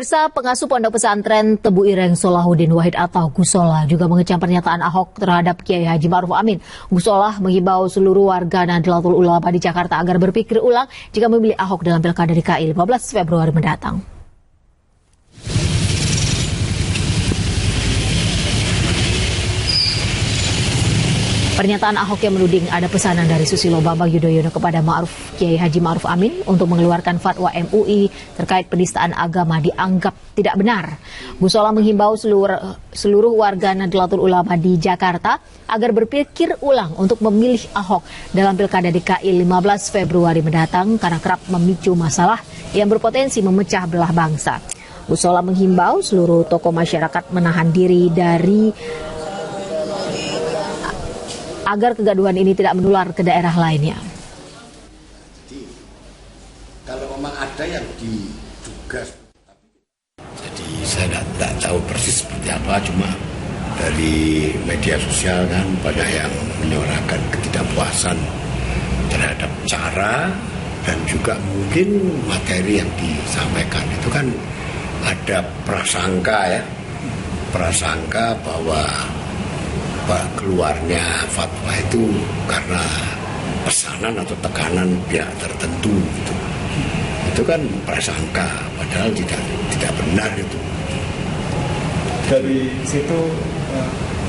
Pemirsa, pengasuh Pondok Pesantren Tebu Ireng Solahuddin Wahid atau Gusola juga mengecam pernyataan Ahok terhadap Kiai Haji Ma'ruf Amin. Gusola menghimbau seluruh warga Nahdlatul Ulama di Jakarta agar berpikir ulang jika memilih Ahok dalam Pilkada DKI 15 Februari mendatang. Pernyataan Ahok yang menuding ada pesanan dari Susilo Bambang Yudhoyono kepada Kiai Haji Ma'ruf Amin untuk mengeluarkan fatwa MUI terkait penistaan agama dianggap tidak benar. Gusola menghimbau seluruh warga Nahdlatul Ulama di Jakarta agar berpikir ulang untuk memilih Ahok dalam Pilkada DKI 15 Februari mendatang karena kerap memicu masalah yang berpotensi memecah belah bangsa. Gusola menghimbau seluruh tokoh masyarakat menahan diri agar kegaduhan ini tidak menular ke daerah lainnya. Jadi, kalau memang ada yang diduga, jadi saya tidak tahu persis seperti apa, cuma dari media sosial kan banyak yang menyuarakan ketidakpuasan terhadap cara dan juga mungkin materi yang disampaikan itu kan ada prasangka bahwa keluarnya fatwa itu karena pesanan atau tekanan pihak tertentu gitu. Itu kan prasangka, padahal tidak benar itu. Dari situ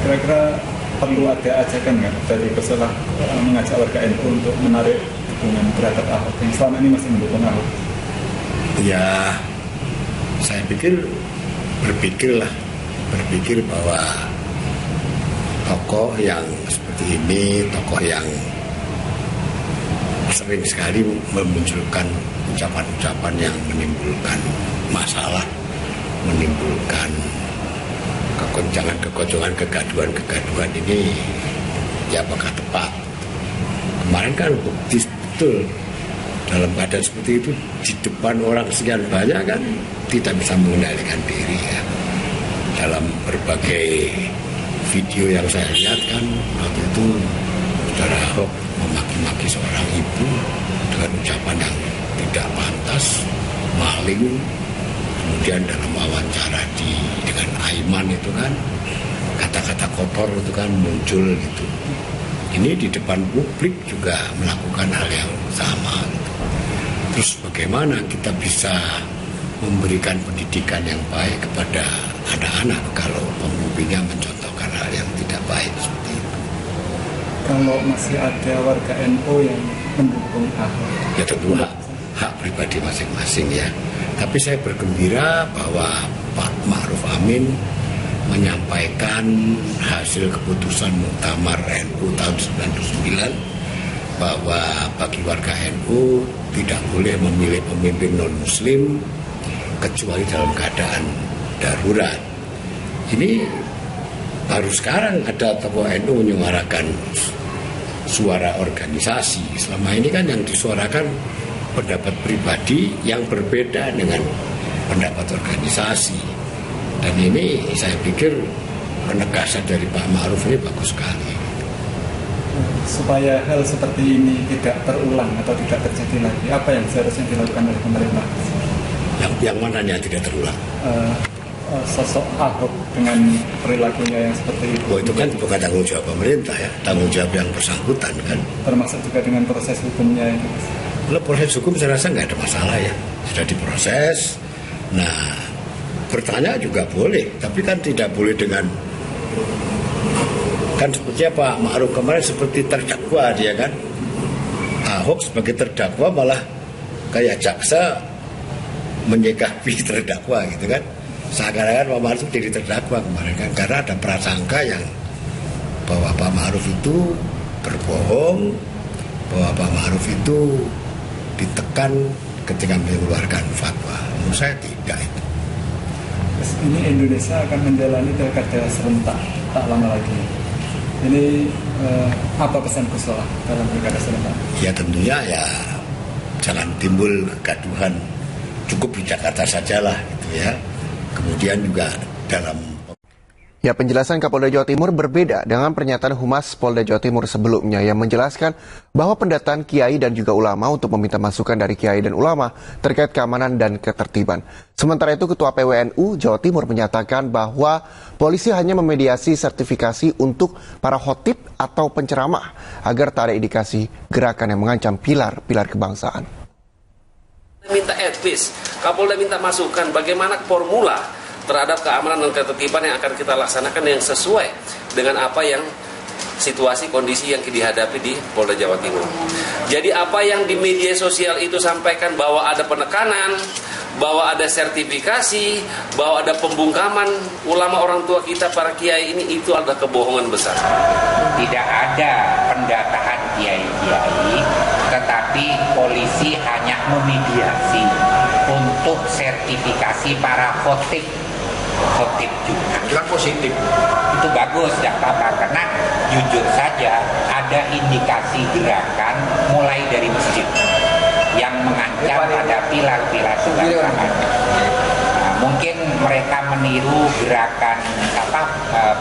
kira-kira perlu ada ajakan nggak dari Gusola mengajak warga NU untuk menarik dukungan terhadap Ahok yang selama ini masih mendukung Ahok? Ya, saya berpikir bahwa tokoh yang seperti ini, tokoh yang sering sekali memunculkan ucapan-ucapan yang menimbulkan masalah, menimbulkan kekonjangan, kegaduhan ini, ya apakah tepat? Kemarin kan bukti betul dalam keadaan seperti itu di depan orang sekian banyak kan tidak bisa mengendalikan diri ya. Dalam berbagai video yang saya lihat kan waktu itu saudara Ahok memaki-maki seorang ibu dengan ucapan yang tidak pantas, maling. Kemudian dalam wawancara dengan Aiman itu kan kata-kata kotor itu kan muncul gitu. Ini di depan publik juga melakukan hal yang sama gitu. Terus bagaimana kita bisa memberikan pendidikan yang baik kepada anak-anak kalau pemimpinnya mencontohkan hal yang tidak baik seperti itu. Kalau masih ada warga NU yang mendukung Ahok, ya tentu hak pribadi masing-masing ya. Tapi saya bergembira bahwa Pak Ma'ruf Amin menyampaikan hasil keputusan Muktamar NU tahun 99 bahwa bagi warga NU tidak boleh memilih pemimpin non-muslim kecuali dalam keadaan darurat. Ini baru sekarang ada tokoh NU menyuarakan suara organisasi. Selama ini kan yang disuarakan pendapat pribadi yang berbeda dengan pendapat organisasi. Dan ini saya pikir penegasan dari Pak Ma'ruf ini bagus sekali. Supaya hal seperti ini tidak terulang atau tidak terjadi lagi, apa yang seharusnya dilakukan oleh pemerintah? Yang mananya tidak terulang? Sosok Ahok dengan perilakunya yang seperti itu. Oh, itu kan bukan tanggung jawab pemerintah ya, tanggung jawab yang bersangkutan kan. Termasuk juga dengan proses hukumnya itu. Kalau proses hukum saya rasa nggak ada masalah ya, sudah diproses. Nah, bertanya juga boleh, tapi kan tidak boleh dengan kan seperti Pak Ma'ruf kemarin seperti terdakwa dia kan. Ahok sebagai terdakwa malah kayak jaksa menyikapi terdakwa gitu kan. Seakan-akan Pak Ma'ruf jadi terdakwa kemarin kan, karena ada prasangka yang bahwa Pak Ma'ruf itu berbohong, bahwa Pak Ma'ruf itu ditekan ketika mengeluarkan fatwa. Menurut saya tidak itu. Ini Indonesia akan menjalani pilkada serentak tak lama lagi. Ini apa pesan Gusola dalam pilkada serentak? Ya tentunya ya jangan timbul kegaduhan, cukup di Jakarta sajalah gitu ya. Kemudian juga dalam Ya, penjelasan Kapolda Jawa Timur berbeda dengan pernyataan Humas Polda Jawa Timur sebelumnya yang menjelaskan bahwa pendataan kiai dan juga ulama untuk meminta masukan dari kiai dan ulama terkait keamanan dan ketertiban. Sementara itu, Ketua PWNU Jawa Timur menyatakan bahwa polisi hanya memediasi sertifikasi untuk para khotib atau penceramah agar tak ada indikasi gerakan yang mengancam pilar-pilar kebangsaan. Minta advice, Kapolda minta masukan bagaimana formula terhadap keamanan dan ketertiban yang akan kita laksanakan yang sesuai dengan apa yang situasi kondisi yang dihadapi di Polda Jawa Timur. Jadi apa yang di media sosial itu sampaikan bahwa ada penekanan, bahwa ada sertifikasi, bahwa ada pembungkaman ulama orang tua kita para kiai ini, itu adalah kebohongan besar. Tidak ada pendataan kiai-kiai, tetapi polisi hanya memediasi untuk sertifikasi para khotib juga. Bilang positif. Itu bagus, tidak apa-apa, karena jujur saja ada indikasi gerakan mulai dari masjid yang mengancam pada pilar-pilar kebangsaan. Mungkin mereka meniru gerakan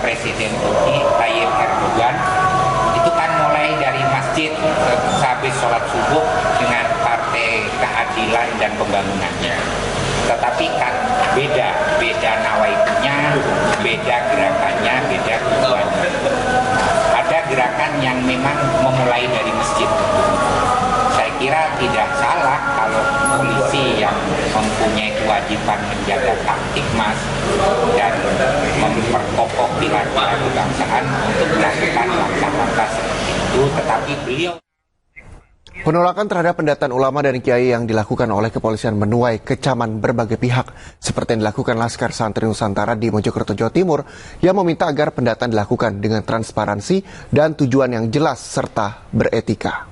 Presiden Turki Tayyip Erdogan, itu kan mulai dari masjid habis sholat subuh dengan Partai Keadilan dan Pembangunannya. Tetapi kan beda nawaitunya, beda gerakannya, beda tujuannya. Ada gerakan yang memang memulai dari masjid. Saya kira tidak salah kalau polisi yang mempunyai kewajiban menjaga Kamtibmas dan memperkokoh pilar-pilar kebangsaan untuk melakukan langkah-langkah seperti itu, tetapi beliau. Penolakan terhadap pendataan ulama dan kiai yang dilakukan oleh kepolisian menuai kecaman berbagai pihak, seperti yang dilakukan Laskar Santri Nusantara di Mojokerto, Jawa Timur, yang meminta agar pendataan dilakukan dengan transparansi dan tujuan yang jelas serta beretika.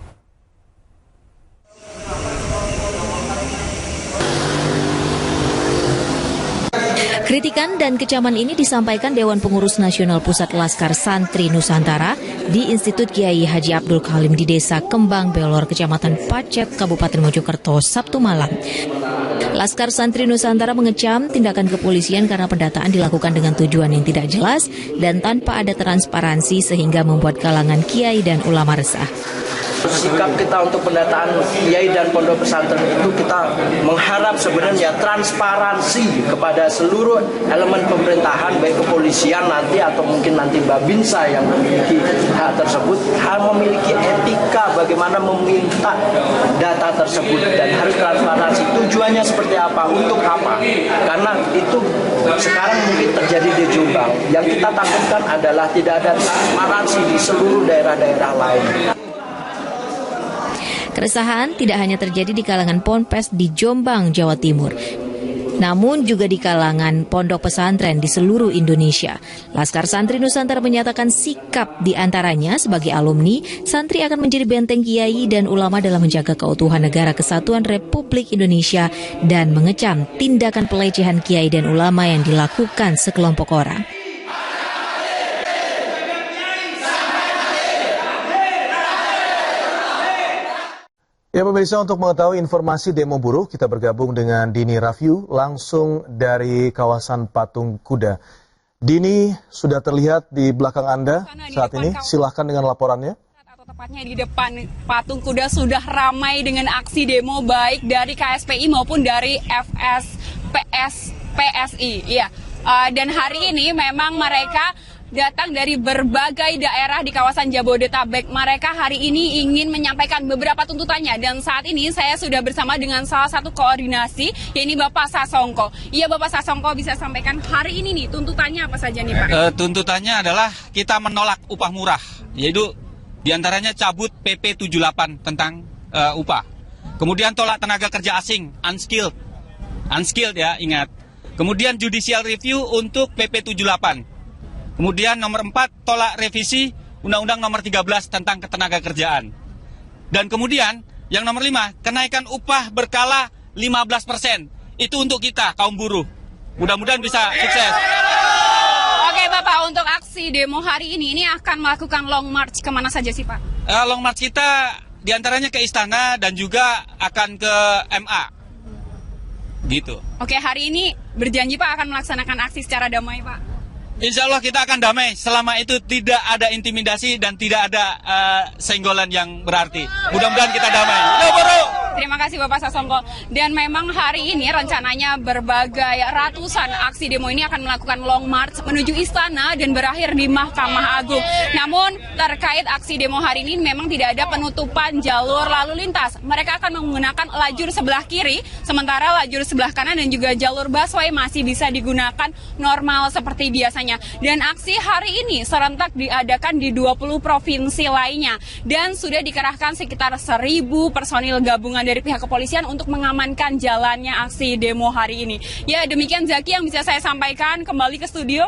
Kritikan dan kecaman ini disampaikan Dewan Pengurus Nasional Pusat Laskar Santri Nusantara di Institut Kiai Haji Abdul Kalim di Desa Kembang Belor, Kecamatan Pacet, Kabupaten Mojokerto, Sabtu malam. Laskar Santri Nusantara mengecam tindakan kepolisian karena pendataan dilakukan dengan tujuan yang tidak jelas dan tanpa ada transparansi sehingga membuat kalangan kiai dan ulama resah. Sikap kita untuk pendataan kiai dan pondok pesantren itu kita mengharap sebenarnya transparansi kepada seluruh elemen pemerintahan, baik kepolisian nanti atau mungkin nanti Babinsa yang memiliki hak tersebut, harus memiliki etika bagaimana meminta data tersebut dan harus transparansi. Tujuannya seperti apa, untuk apa? Karena itu sekarang mungkin terjadi di Jombang. Yang kita takutkan adalah tidak ada transparansi di seluruh daerah-daerah lain. Keresahan tidak hanya terjadi di kalangan ponpes di Jombang, Jawa Timur, namun juga di kalangan pondok pesantren di seluruh Indonesia. Laskar Santri Nusantara menyatakan sikap di antaranya sebagai alumni, santri akan menjadi benteng kiai dan ulama dalam menjaga keutuhan negara kesatuan Republik Indonesia dan mengecam tindakan pelecehan kiai dan ulama yang dilakukan sekelompok orang. Ya pemirsa, untuk mengetahui informasi demo buruh, kita bergabung dengan Dini Rafyu langsung dari kawasan Patung Kuda. Dini, sudah terlihat di belakang Anda saat ini, silahkan dengan laporannya. Atau tepatnya di depan Patung Kuda sudah ramai dengan aksi demo baik dari KSPI maupun dari PSI. Ya. Dan hari ini memang mereka datang dari berbagai daerah di kawasan Jabodetabek. Mereka hari ini ingin menyampaikan beberapa tuntutannya. Dan saat ini saya sudah bersama dengan salah satu koordinasi, yaitu Bapak Sasongko. Iya Bapak Sasongko, bisa sampaikan hari ini nih tuntutannya apa saja nih Pak? Tuntutannya adalah kita menolak upah murah, yaitu diantaranya cabut PP 78 tentang upah. Kemudian tolak tenaga kerja asing, unskilled ya, ingat. Kemudian judicial review untuk PP 78. Kemudian nomor 4, tolak revisi Undang-Undang nomor 13 tentang ketenaga kerjaan. Dan kemudian yang nomor 5, kenaikan upah berkala 15%. Itu untuk kita, kaum buruh. Mudah-mudahan bisa sukses. Oke Bapak, untuk aksi demo hari ini akan melakukan long march kemana saja sih Pak? Long march kita diantaranya ke Istana dan juga akan ke MA. Gitu. Oke, hari ini berjanji Pak akan melaksanakan aksi secara damai Pak? Insya Allah kita akan damai selama itu tidak ada intimidasi dan tidak ada senggolan yang berarti. Mudah-mudahan kita damai. Terima kasih Bapak Sasongko. Dan memang hari ini rencananya berbagai ratusan aksi demo ini akan melakukan long march menuju istana dan berakhir di Mahkamah Agung. Namun terkait aksi demo hari ini memang tidak ada penutupan jalur lalu lintas. Mereka akan menggunakan lajur sebelah kiri, sementara lajur sebelah kanan dan juga jalur busway masih bisa digunakan normal seperti biasanya. Dan aksi hari ini serentak diadakan di 20 provinsi lainnya dan sudah dikerahkan sekitar 1.000 personil gabungan dari pihak kepolisian untuk mengamankan jalannya aksi demo hari ini. Ya, demikian Zaki yang bisa saya sampaikan. Kembali ke studio.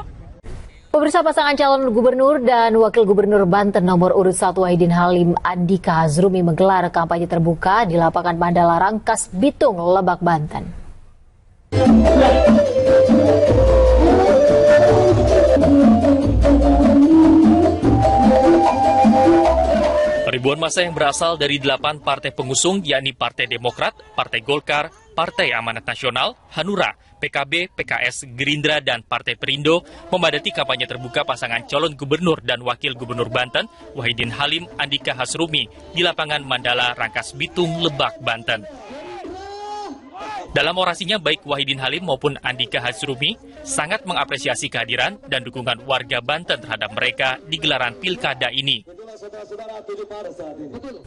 Pemirsa, pasangan calon gubernur dan wakil gubernur Banten nomor urut 1 Wahidin Halim Andika Hazrumi menggelar kampanye terbuka di lapangan Mandala Rangkas Bitung, Lebak, Banten. Ribuan massa yang berasal dari 8 partai pengusung, yakni Partai Demokrat, Partai Golkar, Partai Amanat Nasional, Hanura, PKB, PKS, Gerindra, dan Partai Perindo memadati kampanye terbuka pasangan calon gubernur dan wakil gubernur Banten, Wahidin Halim Andika Hazrumi, di lapangan Mandala Rangkas Bitung, Lebak, Banten. Dalam orasinya, baik Wahidin Halim maupun Andika Hazrumi sangat mengapresiasi kehadiran dan dukungan warga Banten terhadap mereka di gelaran pilkada ini.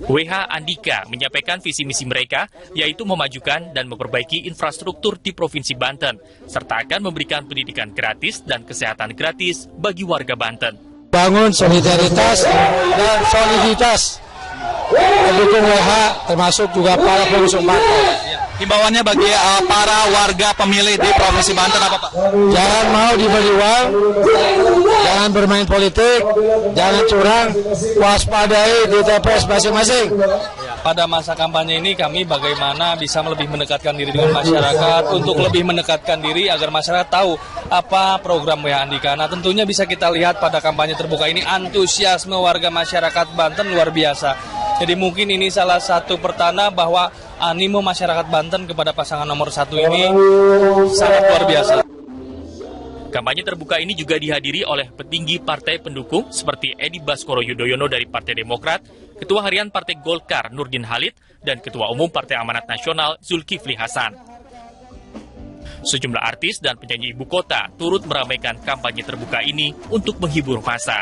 WH Andika menyampaikan visi misi mereka, yaitu memajukan dan memperbaiki infrastruktur di Provinsi Banten, serta akan memberikan pendidikan gratis dan kesehatan gratis bagi warga Banten. Bangun solidaritas dan soliditas mendukung WH, termasuk juga para pengusung partai. Himbauannya bagi para warga pemilih di Provinsi Banten apa, Pak? Jangan mau diberi uang, jangan bermain politik, jangan curang, waspadai di TPS masing-masing. Pada masa kampanye ini kami bagaimana bisa lebih mendekatkan diri dengan masyarakat, untuk lebih mendekatkan diri agar masyarakat tahu apa program WH Andika. Nah, tentunya bisa kita lihat pada kampanye terbuka ini antusiasme warga masyarakat Banten luar biasa. Jadi mungkin ini salah satu pertanda bahwa animo masyarakat Banten kepada pasangan nomor 1 ini sangat luar biasa. Kampanye terbuka ini juga dihadiri oleh petinggi partai pendukung seperti Edi Baskoro Yudhoyono dari Partai Demokrat, Ketua Harian Partai Golkar Nurdin Halid, dan Ketua Umum Partai Amanat Nasional Zulkifli Hasan. Sejumlah artis dan penyanyi ibu kota turut meramaikan kampanye terbuka ini untuk menghibur massa.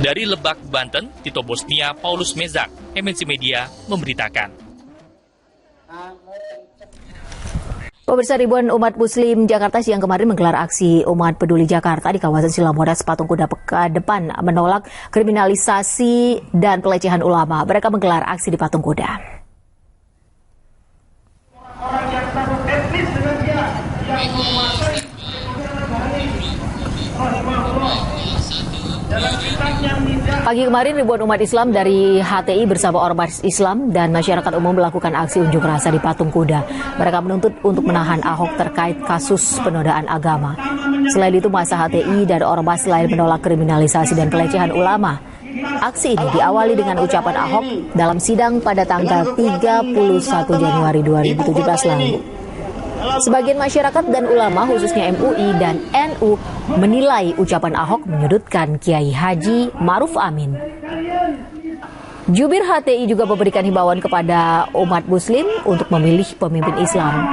Dari Lebak, Banten, Tito Bosnia, Paulus Mezak, MNC Media memberitakan. Pemirsa, ribuan umat Muslim Jakarta siang kemarin menggelar aksi Umat Peduli Jakarta di kawasan Silang Monas Patung Kuda Depan menolak kriminalisasi dan pelecehan ulama. Mereka menggelar aksi di Patung Kuda. Pagi kemarin ribuan umat Islam dari HTI bersama ormas Islam dan masyarakat umum melakukan aksi unjuk rasa di Patung Kuda. Mereka menuntut untuk menahan Ahok terkait kasus penodaan agama. Selain itu, massa HTI dan ormas lain menolak kriminalisasi dan pelecehan ulama. Aksi ini diawali dengan ucapan Ahok dalam sidang pada tanggal 31 Januari 2017 lalu. Sebagian masyarakat dan ulama khususnya MUI dan NU menilai ucapan Ahok menyudutkan Kiai Haji Ma'ruf Amin. Jubir HTI juga memberikan himbauan kepada umat Muslim untuk memilih pemimpin Islam.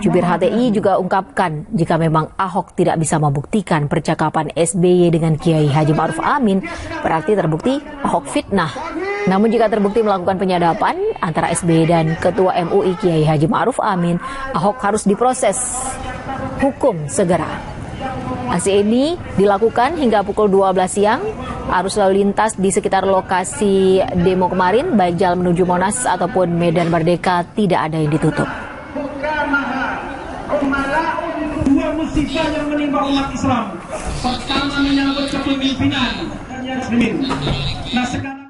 Jubir HTI juga ungkapkan jika memang Ahok tidak bisa membuktikan percakapan SBY dengan Kiai Haji Ma'ruf Amin, berarti terbukti Ahok fitnah. Namun jika terbukti melakukan penyadapan antara SBY dan Ketua MUI Kiai Haji Ma'ruf Amin, Ahok harus diproses hukum segera. Aksi ini dilakukan hingga pukul 12 siang. Arus lalu lintas di sekitar lokasi demo kemarin, baik jalan menuju Monas ataupun Medan Merdeka, tidak ada yang ditutup. Dua musibah yang menimpa umat Islam. Pertama menyangkut kepemimpinan dan Yasmin. Nah, sekarang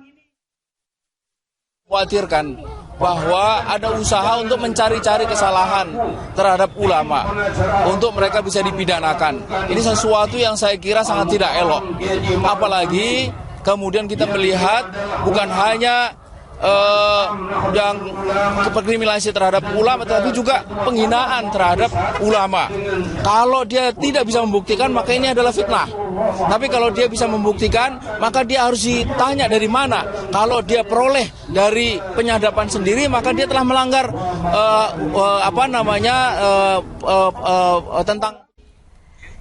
khawatirkan bahwa ada usaha untuk mencari-cari kesalahan terhadap ulama untuk mereka bisa dipidanakan. Ini sesuatu yang saya kira sangat tidak elok. Apalagi kemudian kita melihat bukan hanya yang kriminalisasi terhadap ulama, tetapi juga penghinaan terhadap ulama. Kalau dia tidak bisa membuktikan, maka ini adalah fitnah. Tapi kalau dia bisa membuktikan, maka dia harus ditanya dari mana. Kalau dia peroleh dari penyadapan sendiri, maka dia telah melanggar tentang.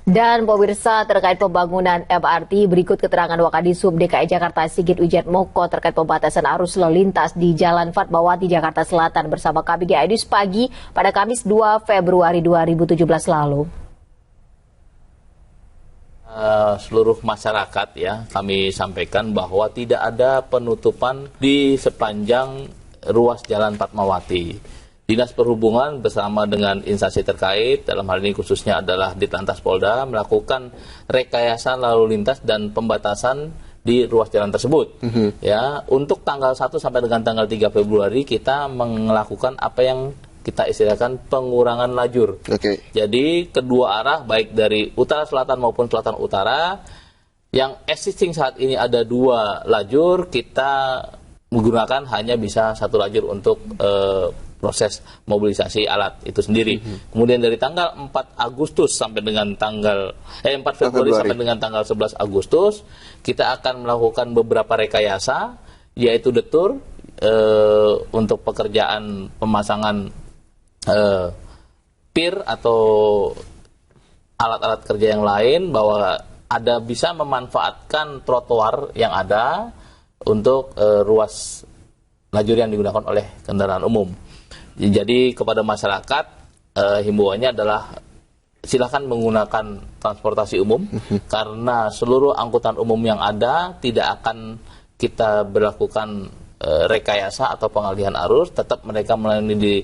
Dan pemirsa, terkait pembangunan MRT, berikut keterangan Wakadisub DKI Jakarta Sigit Wijatmoko terkait pembatasan arus lalu lintas di Jalan Fatmawati Jakarta Selatan bersama KBG Aidis pagi pada Kamis 2 Februari 2017 lalu. Seluruh masyarakat ya, kami sampaikan bahwa tidak ada penutupan di sepanjang ruas Jalan Fatmawati. Dinas Perhubungan bersama dengan instansi terkait, dalam hal ini khususnya adalah Ditlantas Polda, melakukan rekayasa lalu lintas dan pembatasan di ruas jalan tersebut. Ya, untuk tanggal 1 sampai dengan tanggal 3 Februari kita melakukan apa yang kita istilahkan pengurangan lajur. Jadi kedua arah, baik dari utara selatan maupun selatan utara, yang existing saat ini ada 2 lajur, kita menggunakan hanya bisa 1 lajur untuk proses mobilisasi alat itu sendiri. Kemudian dari tanggal 4 Agustus sampai dengan tanggal 4 Februari sampai dengan tanggal 11 Agustus kita akan melakukan beberapa rekayasa, yaitu detur untuk pekerjaan pemasangan pier atau alat-alat kerja yang lain, bahwa ada bisa memanfaatkan trotoar yang ada untuk ruas lajur yang digunakan oleh kendaraan umum. Jadi kepada masyarakat himbauannya adalah silakan menggunakan transportasi umum karena seluruh angkutan umum yang ada tidak akan kita berlakukan rekayasa atau pengalihan arus, tetap mereka melayani di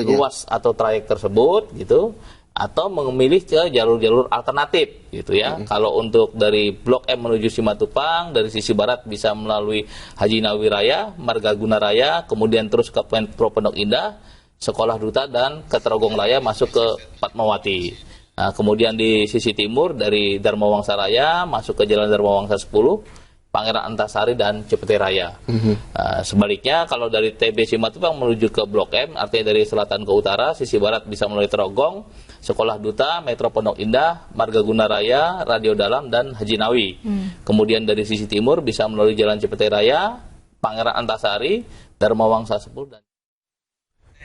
ruas atau trayek tersebut gitu, atau memilih ke jalur-jalur alternatif gitu ya. Kalau untuk dari Blok M menuju Simatupang dari sisi barat bisa melalui Haji Nawawi Raya, Margaguna Raya, kemudian terus ke Metro Pondok Indah, Sekolah Duta, dan ke Trogong Raya masuk ke Fatmawati. Nah, kemudian di sisi timur dari Dharma Wangsa Raya masuk ke Jalan Dharma Wangsa 10, Pangeran Antasari, dan Cipete Raya. Sebaliknya kalau dari TB Simatupang menuju ke Blok M, artinya dari selatan ke utara, sisi barat bisa melalui Trogong, Sekolah Duta, Metro Pondok Indah, Margaguna Raya, Radio Dalam, dan Haji Nawi. Kemudian dari sisi timur bisa melalui Jalan Cipete Raya, Pangeran Antasari, Dharma Wangsa 10, dan